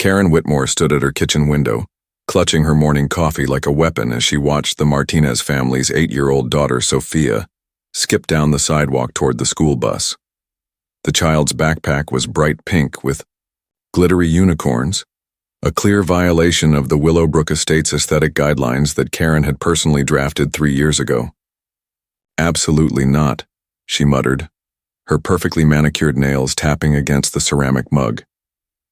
Karen Whitmore stood at her kitchen window, clutching her morning coffee like a weapon as she watched the Martinez family's 8-year-old daughter, Sophia, skip down the sidewalk toward the school bus. The child's backpack was bright pink with glittery unicorns, a clear violation of the Willowbrook Estates aesthetic guidelines that Karen had personally drafted 3 years ago. "Absolutely not," she muttered, her perfectly manicured nails tapping against the ceramic mug.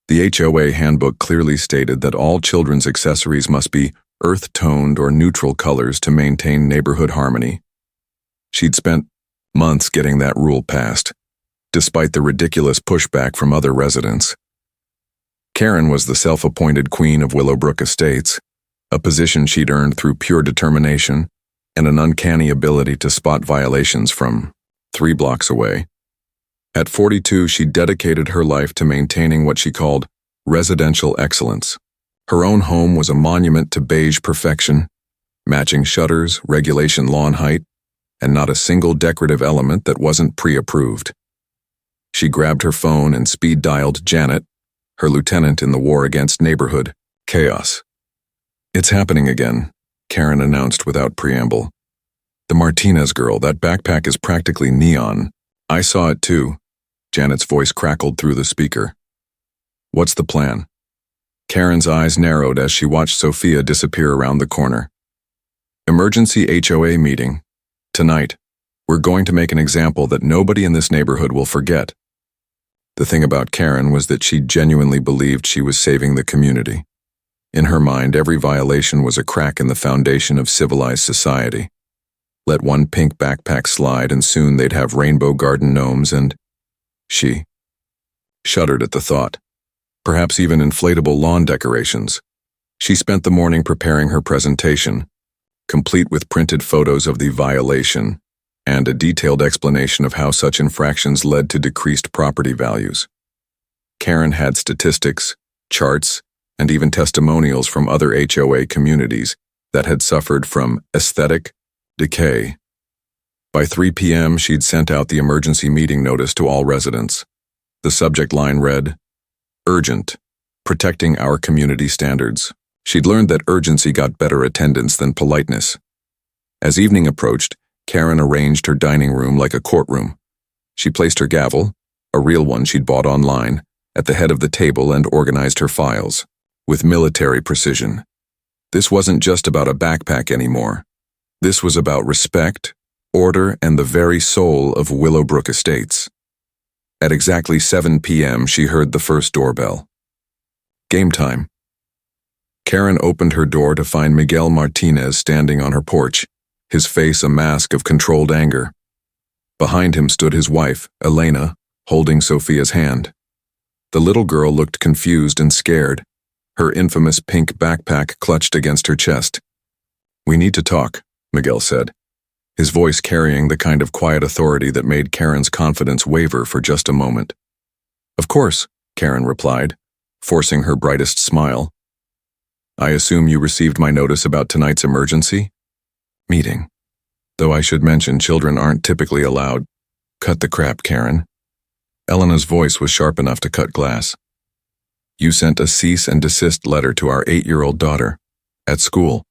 The HOA handbook clearly stated that all children's accessories must be earth-toned or neutral colors to maintain neighborhood harmony. She'd spent months getting that rule passed, despite the ridiculous pushback from other residents. Karen was the self-appointed queen of Willowbrook Estates, a position she'd earned through pure determination and an uncanny ability to spot violations from 3 blocks away. At 42, she dedicated her life to maintaining what she called residential excellence. Her own home was a monument to beige perfection, matching shutters, regulation lawn height, and not a single decorative element that wasn't pre-approved. She grabbed her phone and speed-dialed Janet, her lieutenant in the war against neighborhood chaos. "It's happening again," Karen announced without preamble. "The Martinez girl, that backpack is practically neon. I saw it too." Janet's voice crackled through the speaker. "What's the plan?" Karen's eyes narrowed as she watched Sophia disappear around the corner. "Emergency HOA meeting. Tonight, we're going to make an example that nobody in this neighborhood will forget." The thing about Karen was that she genuinely believed she was saving the community. In her mind, every violation was a crack in the foundation of civilized society. Let one pink backpack slide and soon they'd have rainbow garden gnomes and she shuddered at the thought. Perhaps even inflatable lawn decorations. She spent the morning preparing her presentation, complete with printed photos of the violation and a detailed explanation of how such infractions led to decreased property values. Karen had statistics, charts, and even testimonials from other HOA communities that had suffered from aesthetic decay. By 3 p.m., she'd sent out the emergency meeting notice to all residents. The subject line read, "Urgent, protecting our community standards." She'd learned that urgency got better attendance than politeness. As evening approached, Karen arranged her dining room like a courtroom. She placed her gavel, a real one she'd bought online, at the head of the table and organized her files, with military precision. This wasn't just about a backpack anymore. This was about respect, order, and the very soul of Willowbrook Estates. At exactly 7 p.m., she heard the first doorbell. Game time. Karen opened her door to find Miguel Martinez standing on her porch, his face a mask of controlled anger. Behind him stood his wife, Elena, holding Sophia's hand. The little girl looked confused and scared, her infamous pink backpack clutched against her chest. "We need to talk," Miguel said, his voice carrying the kind of quiet authority that made Karen's confidence waver for just a moment. "Of course," Karen replied, forcing her brightest smile. "I assume you received my notice about tonight's emergency meeting. Though I should mention children aren't typically allowed." "Cut the crap, Karen." Elena's voice was sharp enough to cut glass. "You sent a cease and desist letter to our 8-year-old daughter. At school.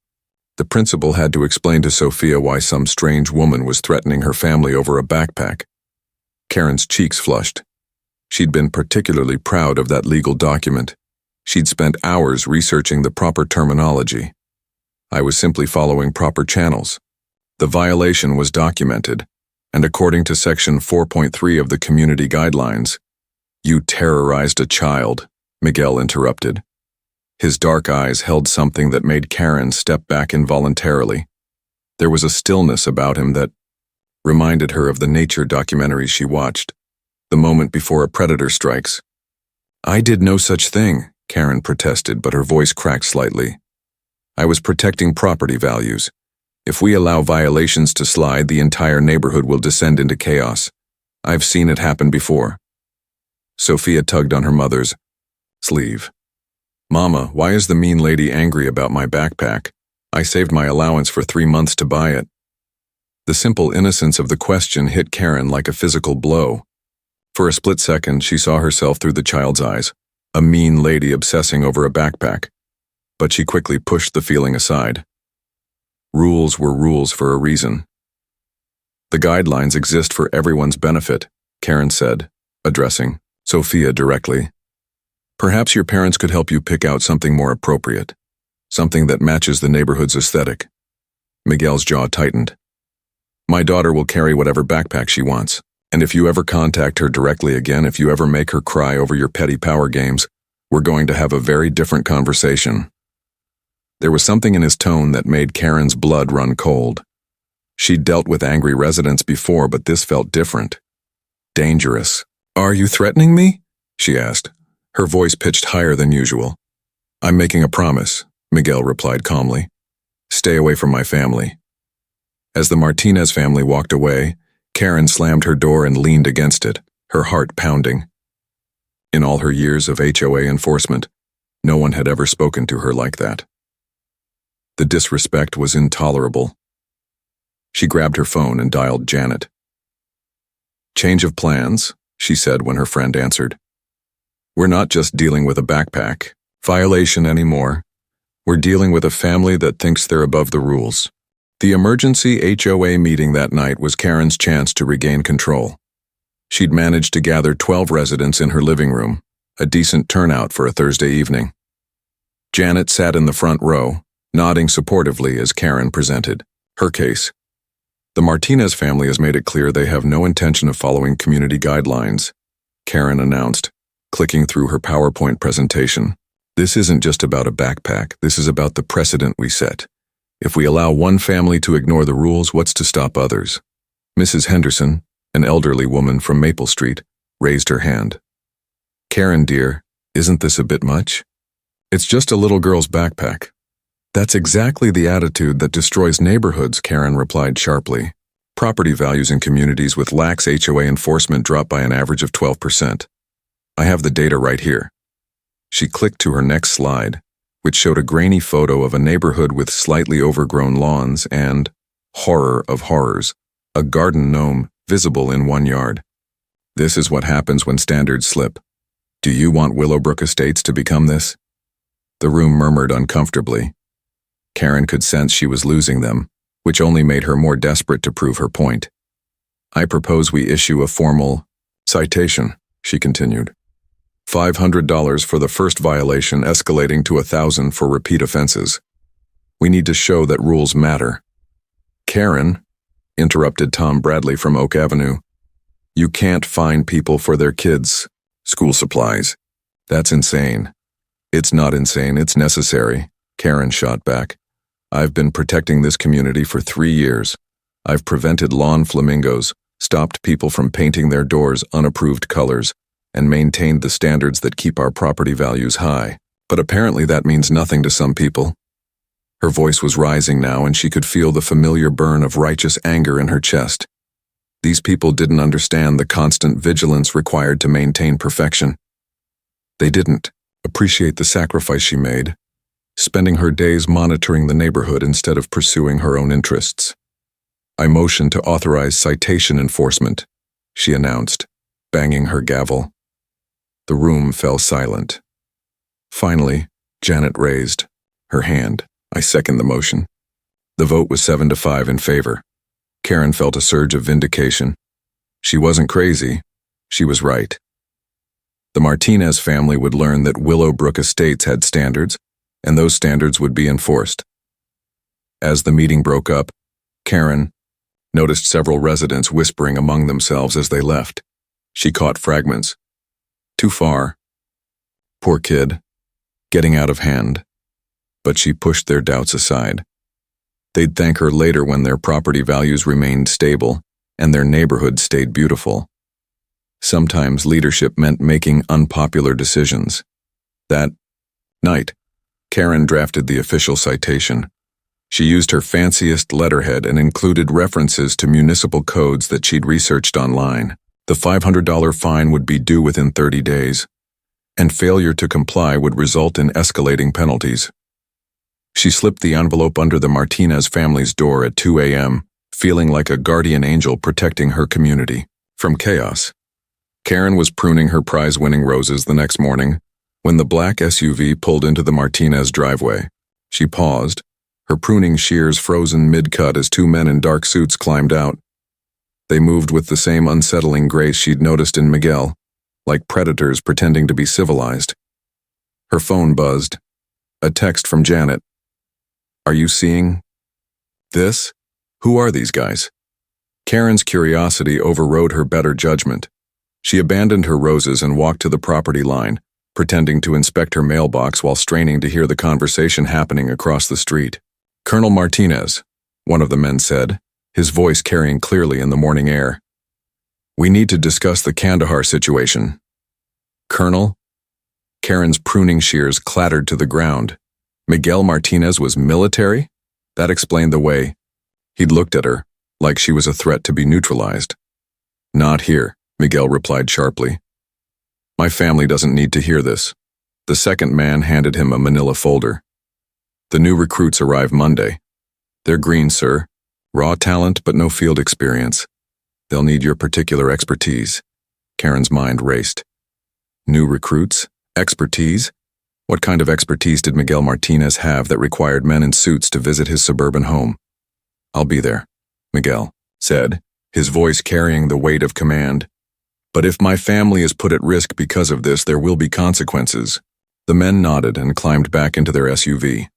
The principal had to explain to Sophia why some strange woman was threatening her family over a backpack." Karen's cheeks flushed. She'd been particularly proud of that legal document. She'd spent hours researching the proper terminology. "I was simply following proper channels. The violation was documented, and according to Section 4.3 of the Community Guidelines, "You terrorized a child," Miguel interrupted. His dark eyes held something that made Karen step back involuntarily. There was a stillness about him that reminded her of the nature documentaries she watched, the moment before a predator strikes. "I did no such thing," Karen protested, but her voice cracked slightly. "I was protecting property values. If we allow violations to slide, the entire neighborhood will descend into chaos. I've seen it happen before." Sophia tugged on her mother's sleeve. "Mama, why is the mean lady angry about my backpack? I saved my allowance for 3 months to buy it." The simple innocence of the question hit Karen like a physical blow. For a split second, she saw herself through the child's eyes, a mean lady obsessing over a backpack, but she quickly pushed the feeling aside. Rules were rules for a reason. The guidelines exist for everyone's benefit, Karen said, addressing Sophia directly. Perhaps your parents could help you pick out something more appropriate, something that matches the neighborhood's aesthetic. Miguel's jaw tightened. My daughter will carry whatever backpack she wants, and if you ever contact her directly again, if you ever make her cry over your petty power games, we're going to have a very different conversation. There was something in his tone that made Karen's blood run cold. She'd dealt with angry residents before, but this felt different. Dangerous. Are you threatening me? She asked, her voice pitched higher than usual. I'm making a promise, Miguel replied calmly. Stay away from my family. As the Martinez family walked away, Karen slammed her door and leaned against it, her heart pounding. In all her years of HOA enforcement, no one had ever spoken to her like that. The disrespect was intolerable. She grabbed her phone and dialed Janet. Change of plans, she said when her friend answered. We're not just dealing with a backpack violation anymore. We're dealing with a family that thinks they're above the rules. The emergency HOA meeting that night was Karen's chance to regain control. She'd managed to gather 12 residents in her living room, a decent turnout for a Thursday evening. Janet sat in the front row, nodding supportively as Karen presented her case. The Martinez family has made it clear they have no intention of following community guidelines, Karen announced, clicking through her PowerPoint presentation. This isn't just about a backpack, this is about the precedent we set. If we allow one family to ignore the rules, what's to stop others? Mrs. Henderson, an elderly woman from Maple Street, raised her hand. Karen, dear, isn't this a bit much? It's just a little girl's backpack. That's exactly the attitude that destroys neighborhoods, Karen replied sharply. Property values in communities with lax HOA enforcement drop by an average of 12%. I have the data right here. She clicked to her next slide, which showed a grainy photo of a neighborhood with slightly overgrown lawns and, horror of horrors, a garden gnome visible in one yard. This is what happens when standards slip. Do you want Willowbrook Estates to become this? The room murmured uncomfortably. Karen could sense she was losing them, which only made her more desperate to prove her point. I propose we issue a formal citation, she continued. $500 for the first violation, escalating to $1,000 for repeat offenses. We need to show that rules matter. Karen, interrupted Tom Bradley from Oak Avenue, you can't fine people for their kids' school supplies. That's insane. It's not insane, it's necessary, Karen shot back. I've been protecting this community for 3 years. I've prevented lawn flamingos, stopped people from painting their doors unapproved colors, and maintained the standards that keep our property values high. But apparently that means nothing to some people. Her voice was rising now, and she could feel the familiar burn of righteous anger in her chest. These people didn't understand the constant vigilance required to maintain perfection. They didn't appreciate the sacrifice she made, spending her days monitoring the neighborhood instead of pursuing her own interests. I motion to authorize citation enforcement, she announced, banging her gavel. The room fell silent. Finally, Janet raised her hand. I second the motion. The vote was 7-5 in favor. Karen felt a surge of vindication. She wasn't crazy. She was right. The Martinez family would learn that Willowbrook Estates had standards, and those standards would be enforced. As the meeting broke up, Karen noticed several residents whispering among themselves as they left. She caught fragments. Too far. Poor kid. Getting out of hand. But she pushed their doubts aside. They'd thank her later when their property values remained stable and their neighborhood stayed beautiful. Sometimes leadership meant making unpopular decisions. That night, Karen drafted the official citation. She used her fanciest letterhead and included references to municipal codes that she'd researched online. The $500 fine would be due within 30 days, and failure to comply would result in escalating penalties. She slipped the envelope under the Martinez family's door at 2 a.m., feeling like a guardian angel protecting her community from chaos. Karen was pruning her prize-winning roses the next morning When the black SUV pulled into the Martinez driveway, she paused, her pruning shears frozen mid-cut as two men in dark suits climbed out. They moved with the same unsettling grace she'd noticed in Miguel, like predators pretending to be civilized. Her phone buzzed. A text from Janet. "Are you seeing this? Who are these guys?" Karen's curiosity overrode her better judgment. She abandoned her roses and walked to the property line, pretending to inspect her mailbox while straining to hear the conversation happening across the street. "Colonel Martinez," one of the men said, his voice carrying clearly in the morning air. "We need to discuss the Kandahar situation." "Colonel?" Karen's pruning shears clattered to the ground. Miguel Martinez was military? That explained the way. He'd looked at her, like she was a threat to be neutralized. "Not here," Miguel replied sharply. "My family doesn't need to hear this." The second man handed him a manila folder. "The new recruits arrive Monday. They're green, sir. Raw talent but no field experience. They'll need your particular expertise." Karen's mind raced. New recruits? Expertise? What kind of expertise did Miguel Martinez have that required men in suits to visit his suburban home? "I'll be there," Miguel said, his voice carrying the weight of command. "But if my family is put at risk because of this, there will be consequences." The men nodded and climbed back into their SUV.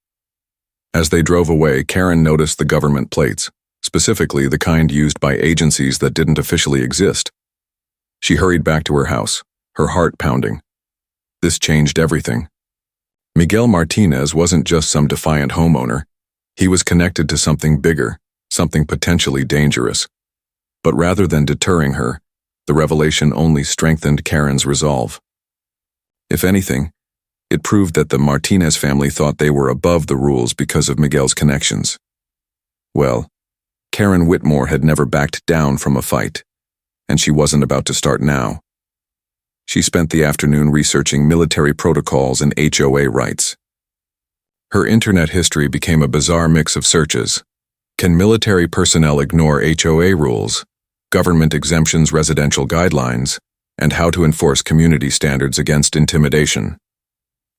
As they drove away, Karen noticed the government plates, specifically the kind used by agencies that didn't officially exist. She hurried back to her house, her heart pounding. This changed everything. Miguel Martinez wasn't just some defiant homeowner. He was connected to something bigger, something potentially dangerous. But rather than deterring her, the revelation only strengthened Karen's resolve. If anything, it proved that the Martinez family thought they were above the rules because of Miguel's connections. Well, Karen Whitmore had never backed down from a fight, and she wasn't about to start now. She spent the afternoon researching military protocols and HOA rights. Her internet history became a bizarre mix of searches. Can military personnel ignore HOA rules, government exemptions, residential guidelines, and how to enforce community standards against intimidation?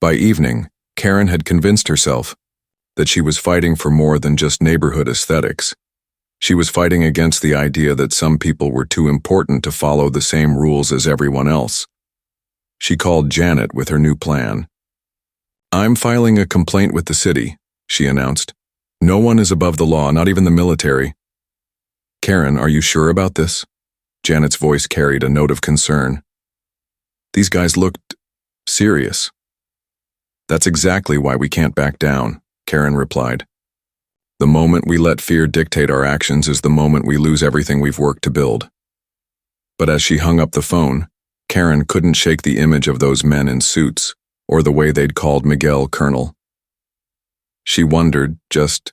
By evening, Karen had convinced herself that she was fighting for more than just neighborhood aesthetics. She was fighting against the idea that some people were too important to follow the same rules as everyone else. She called Janet with her new plan. "I'm filing a complaint with the city," she announced. "No one is above the law, not even the military." "Karen, are you sure about this?" Janet's voice carried a note of concern. "These guys looked serious." "That's exactly why we can't back down," Karen replied. "The moment we let fear dictate our actions is the moment we lose everything we've worked to build." But as she hung up the phone, Karen couldn't shake the image of those men in suits, or the way they'd called Miguel Colonel. She wondered, just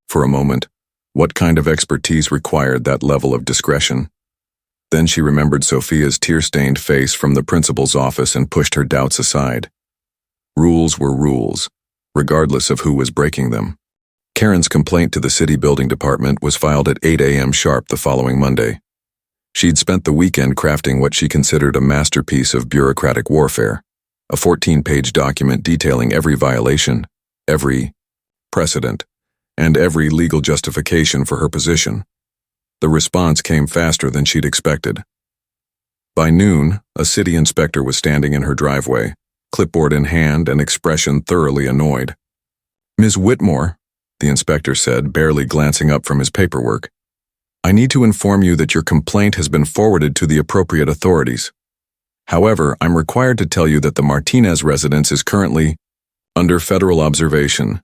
for a moment, what kind of expertise required that level of discretion. Then she remembered Sophia's tear-stained face from the principal's office and pushed her doubts aside. Rules were rules, regardless of who was breaking them. Karen's complaint to the city building department was filed at 8 a.m. sharp the following Monday. She'd spent the weekend crafting what she considered a masterpiece of bureaucratic warfare, a 14-page document detailing every violation, every precedent, and every legal justification for her position. The response came faster than she'd expected. By noon, a city inspector was standing in her driveway, clipboard in hand and expression thoroughly annoyed. "Ms. Whitmore," the inspector said, barely glancing up from his paperwork, "I need to inform you that your complaint has been forwarded to the appropriate authorities. However, I'm required to tell you that the Martinez residence is currently under federal observation.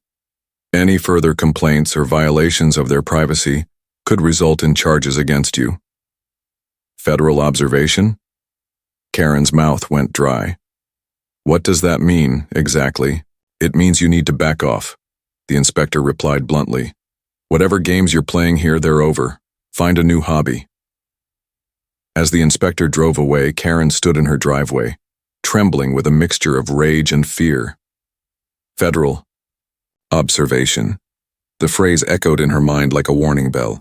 Any further complaints or violations of their privacy could result in charges against you." "Federal observation?" Karen's mouth went dry. "What does that mean, exactly?" "It means you need to back off," the inspector replied bluntly. "Whatever games you're playing here, they're over. Find a new hobby." As the inspector drove away, Karen stood in her driveway, trembling with a mixture of rage and fear. Federal observation. The phrase echoed in her mind like a warning bell.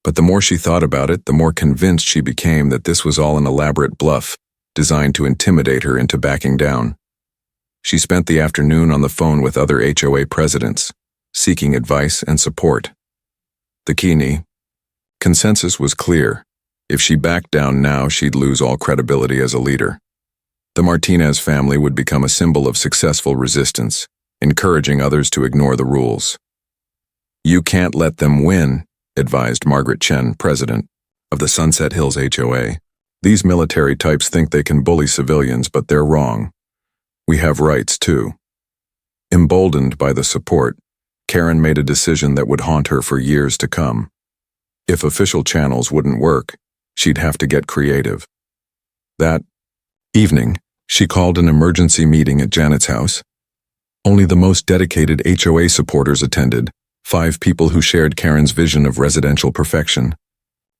But the more she thought about it, the more convinced she became that this was all an elaborate bluff, designed to intimidate her into backing down. She spent the afternoon on the phone with other HOA presidents, seeking advice and support. The key consensus was clear. If she backed down now, she'd lose all credibility as a leader. The Martinez family would become a symbol of successful resistance, encouraging others to ignore the rules. "You can't let them win," advised Margaret Chen, president of the Sunset Hills HOA. "These military types think they can bully civilians, but they're wrong. We have rights, too." Emboldened by the support, Karen made a decision that would haunt her for years to come. If official channels wouldn't work, she'd have to get creative. That evening, she called an emergency meeting at Janet's house. Only the most dedicated HOA supporters attended, 5 people who shared Karen's vision of residential perfection.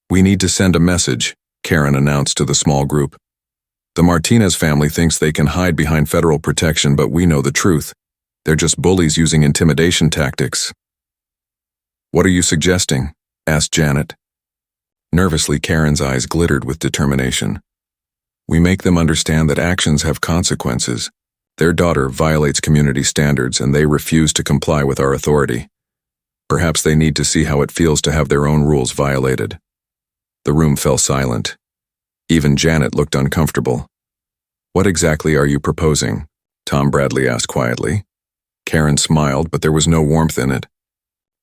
"We need to send a message," Karen announced to the small group. "The Martinez family thinks they can hide behind federal protection, but we know the truth. They're just bullies using intimidation tactics." "What are you suggesting?" asked Janet. Nervously, Karen's eyes glittered with determination. "We make them understand that actions have consequences. Their daughter violates community standards and they refuse to comply with our authority. Perhaps they need to see how it feels to have their own rules violated." The room fell silent. Even Janet looked uncomfortable. "What exactly are you proposing?" Tom Bradley asked quietly. Karen smiled, but there was no warmth in it.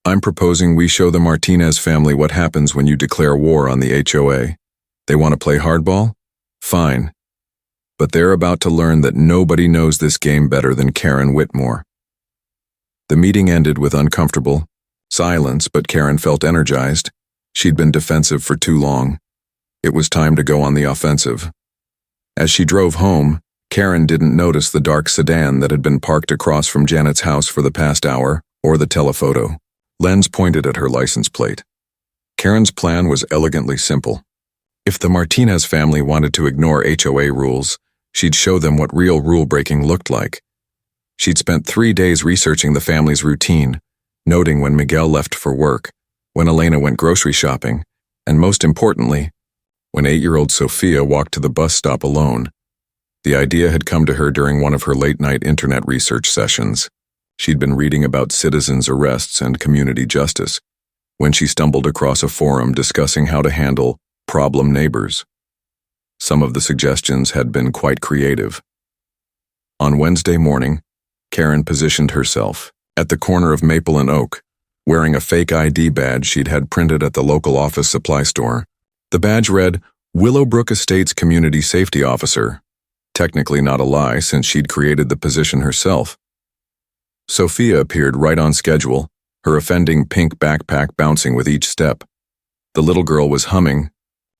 "I'm proposing we show the Martinez family what happens when you declare war on the HOA. They want to play hardball? Fine. But they're about to learn that nobody knows this game better than Karen Whitmore." The meeting ended with uncomfortable silence, but Karen felt energized. She'd been defensive for too long. It was time to go on the offensive. As she drove home, Karen didn't notice the dark sedan that had been parked across from Janet's house for the past hour, or the telephoto. Lens pointed at her license plate. Karen's plan was elegantly simple. If the Martinez family wanted to ignore HOA rules, she'd show them what real rule-breaking looked like. She'd spent 3 days researching the family's routine, noting when Miguel left for work, when Elena went grocery shopping, and most importantly, when 8-year-old Sophia walked to the bus stop alone. The idea had come to her during one of her late-night internet research sessions. She'd been reading about citizens' arrests and community justice when she stumbled across a forum discussing how to handle problem neighbors. Some of the suggestions had been quite creative. On Wednesday morning, Karen positioned herself at the corner of Maple and Oak, wearing a fake ID badge she'd had printed at the local office supply store. The badge read, "Willowbrook Estates Community Safety Officer." Technically not a lie, since she'd created the position herself. Sophia appeared right on schedule, her offending pink backpack bouncing with each step. The little girl was humming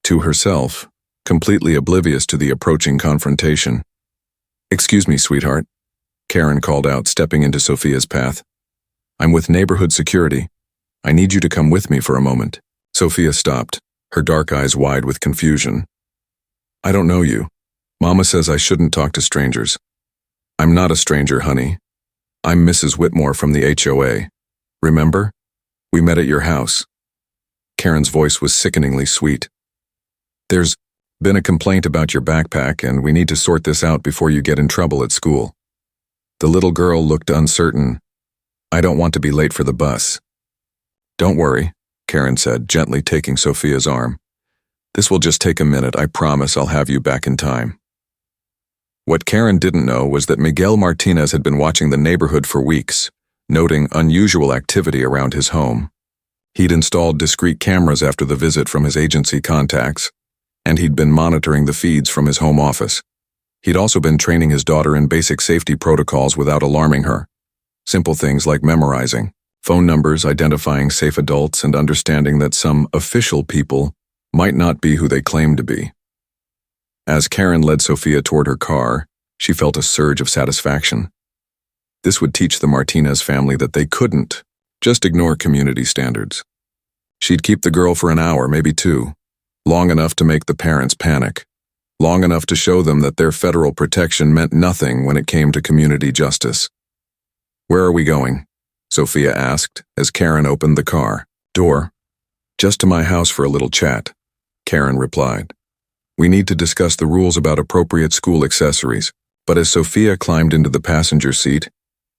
to herself, completely oblivious to the approaching confrontation. "Excuse me, sweetheart," Karen called out, stepping into Sophia's path. "I'm with neighborhood security. I need you to come with me for a moment." Sophia stopped, her dark eyes wide with confusion. "I don't know you. Mama says I shouldn't talk to strangers." "I'm not a stranger, honey. I'm Mrs. Whitmore from the HOA. Remember? We met at your house." Karen's voice was sickeningly sweet. "There's been a complaint about your backpack, and we need to sort this out before you get in trouble at school." The little girl looked uncertain. "I don't want to be late for the bus." "Don't worry," Karen said, gently taking Sophia's arm. "This will just take a minute. I promise I'll have you back in time." What Karen didn't know was that Miguel Martinez had been watching the neighborhood for weeks, noting unusual activity around his home. He'd installed discreet cameras after the visit from his agency contacts, and he'd been monitoring the feeds from his home office. He'd also been training his daughter in basic safety protocols without alarming her. Simple things like memorizing phone numbers, identifying safe adults, and understanding that some official people might not be who they claim to be. As Karen led Sophia toward her car, she felt a surge of satisfaction. This would teach the Martinez family that they couldn't just ignore community standards. She'd keep the girl for an hour, maybe 2, long enough to make the parents panic, long enough to show them that their federal protection meant nothing when it came to community justice. "Where are we going?" Sophia asked as Karen opened the car door. "Just to my house for a little chat," Karen replied. "We need to discuss the rules about appropriate school accessories." But as Sophia climbed into the passenger seat,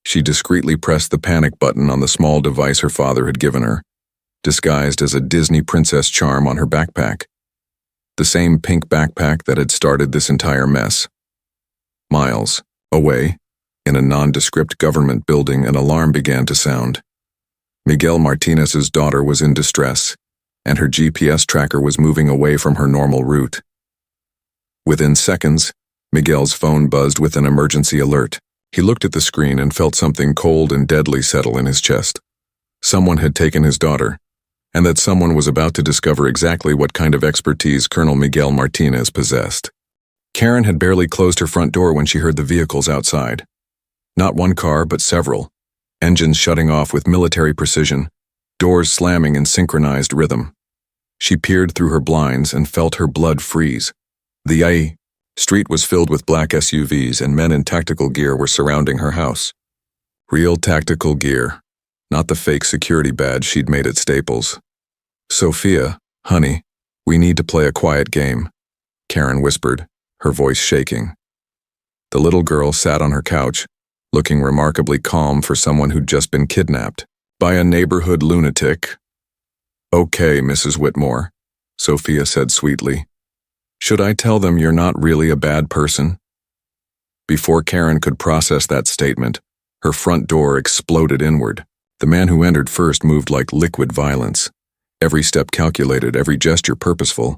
she discreetly pressed the panic button on the small device her father had given her, disguised as a Disney princess charm on her backpack. The same pink backpack that had started this entire mess. Miles away, in a nondescript government building, an alarm began to sound. Miguel Martinez's daughter was in distress, and her GPS tracker was moving away from her normal route. Within seconds, Miguel's phone buzzed with an emergency alert. He looked at the screen and felt something cold and deadly settle in his chest. Someone had taken his daughter, and that someone was about to discover exactly what kind of expertise Colonel Miguel Martinez possessed. Karen had barely closed her front door when she heard the vehicles outside. Not one car, but several. Engines shutting off with military precision, doors slamming in synchronized rhythm. She peered through her blinds and felt her blood freeze. The street was filled with black SUVs, and men in tactical gear were surrounding her house. Real tactical gear, not the fake security badge she'd made at Staples. "Sophia, honey, we need to play a quiet game," Karen whispered, her voice shaking. The little girl sat on her couch, looking remarkably calm for someone who'd just been kidnapped by a neighborhood lunatic. "Okay, Mrs. Whitmore," Sophia said sweetly. "Should I tell them you're not really a bad person?" Before Karen could process that statement, her front door exploded inward. The man who entered first moved like liquid violence. Every step calculated, every gesture purposeful.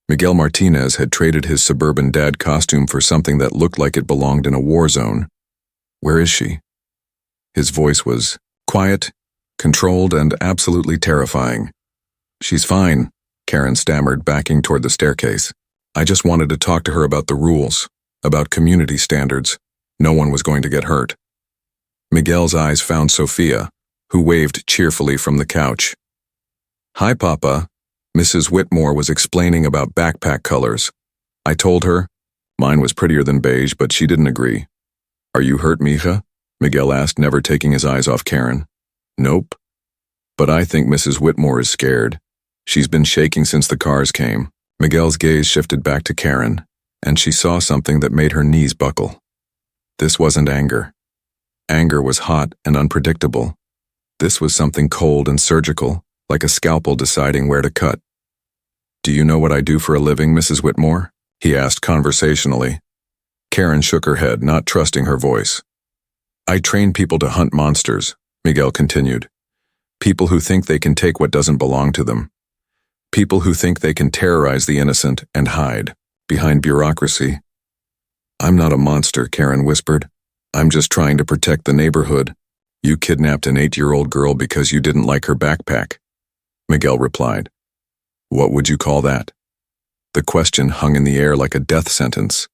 Miguel Martinez had traded his suburban dad costume for something that looked like it belonged in a war zone. "Where is she?" His voice was quiet, controlled, and absolutely terrifying. "She's fine," Karen stammered, backing toward the staircase. "I just wanted to talk to her about the rules, about community standards. No one was going to get hurt." Miguel's eyes found Sophia, who waved cheerfully from the couch. "Hi, Papa." Mrs. Whitmore was explaining about backpack colors. "I told her. Mine was prettier than beige, but she didn't agree." "Are you hurt, mija?" Miguel asked, never taking his eyes off Karen. "Nope. But I think Mrs. Whitmore is scared. She's been shaking since the cars came." Miguel's gaze shifted back to Karen, and she saw something that made her knees buckle. This wasn't anger. Anger was hot and unpredictable. This was something cold and surgical, like a scalpel deciding where to cut. "Do you know what I do for a living, Mrs. Whitmore?" he asked conversationally. Karen shook her head, not trusting her voice. "I train people to hunt monsters," Miguel continued. "People who think they can take what doesn't belong to them. People who think they can terrorize the innocent and hide behind bureaucracy." "I'm not a monster," Karen whispered. "I'm just trying to protect the neighborhood. You kidnapped an 8-year-old girl because you didn't like her backpack," Miguel replied. "What would you call that?" The question hung in the air like a death sentence.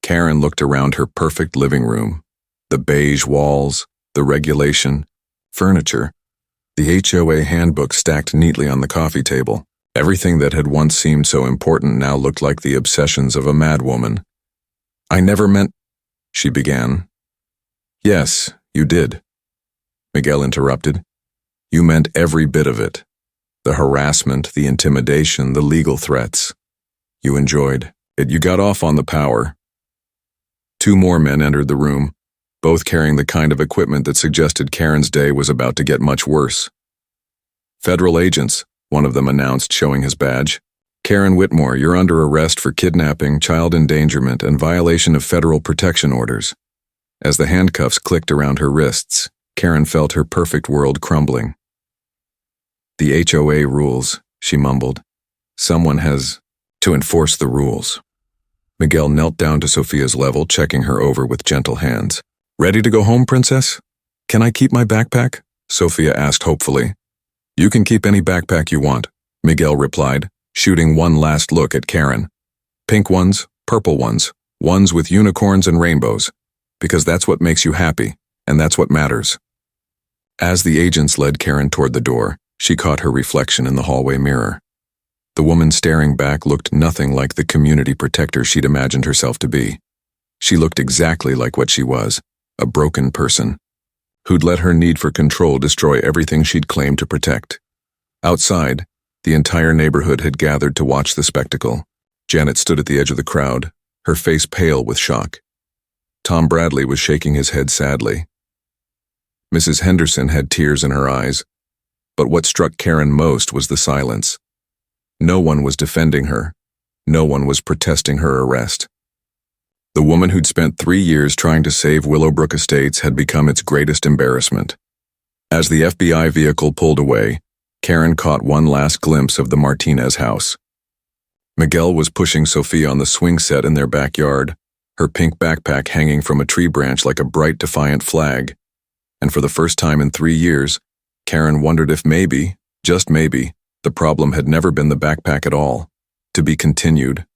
Karen looked around her perfect living room. The beige walls, the regulation, furniture, the HOA handbook stacked neatly on the coffee table. Everything that had once seemed so important now looked like the obsessions of a madwoman. "I never meant—" she began. "Yes, you did," Miguel interrupted. "You meant every bit of it. The harassment, the intimidation, the legal threats. You enjoyed it. You got off on the power." 2 more men entered the room, both carrying the kind of equipment that suggested Karen's day was about to get much worse. "Federal agents," one of them announced, showing his badge. "Karen Whitmore, you're under arrest for kidnapping, child endangerment, and violation of federal protection orders." As the handcuffs clicked around her wrists, Karen felt her perfect world crumbling. "The HOA rules," she mumbled. "Someone has to enforce the rules." Miguel knelt down to Sophia's level, checking her over with gentle hands. "Ready to go home, princess? Can I keep my backpack?" Sophia asked hopefully. "You can keep any backpack you want," Miguel replied, shooting one last look at Karen. "Pink ones, purple ones, ones with unicorns and rainbows, because that's what makes you happy, and that's what matters." As the agents led Karen toward the door, she caught her reflection in the hallway mirror. The woman staring back looked nothing like the community protector she'd imagined herself to be. She looked exactly like what she was, a broken person, who'd let her need for control destroy everything she'd claimed to protect. Outside, the entire neighborhood had gathered to watch the spectacle. Janet stood at the edge of the crowd, her face pale with shock. Tom Bradley was shaking his head sadly. Mrs. Henderson had tears in her eyes, but what struck Karen most was the silence. No one was defending her. No one was protesting her arrest. The woman who'd spent 3 years trying to save Willowbrook Estates had become its greatest embarrassment. As the FBI vehicle pulled away, Karen caught one last glimpse of the Martinez house. Miguel was pushing Sophia on the swing set in their backyard, her pink backpack hanging from a tree branch like a bright, defiant flag. And for the first time in 3 years, Karen wondered if maybe, just maybe, the problem had never been the backpack at all. To be continued.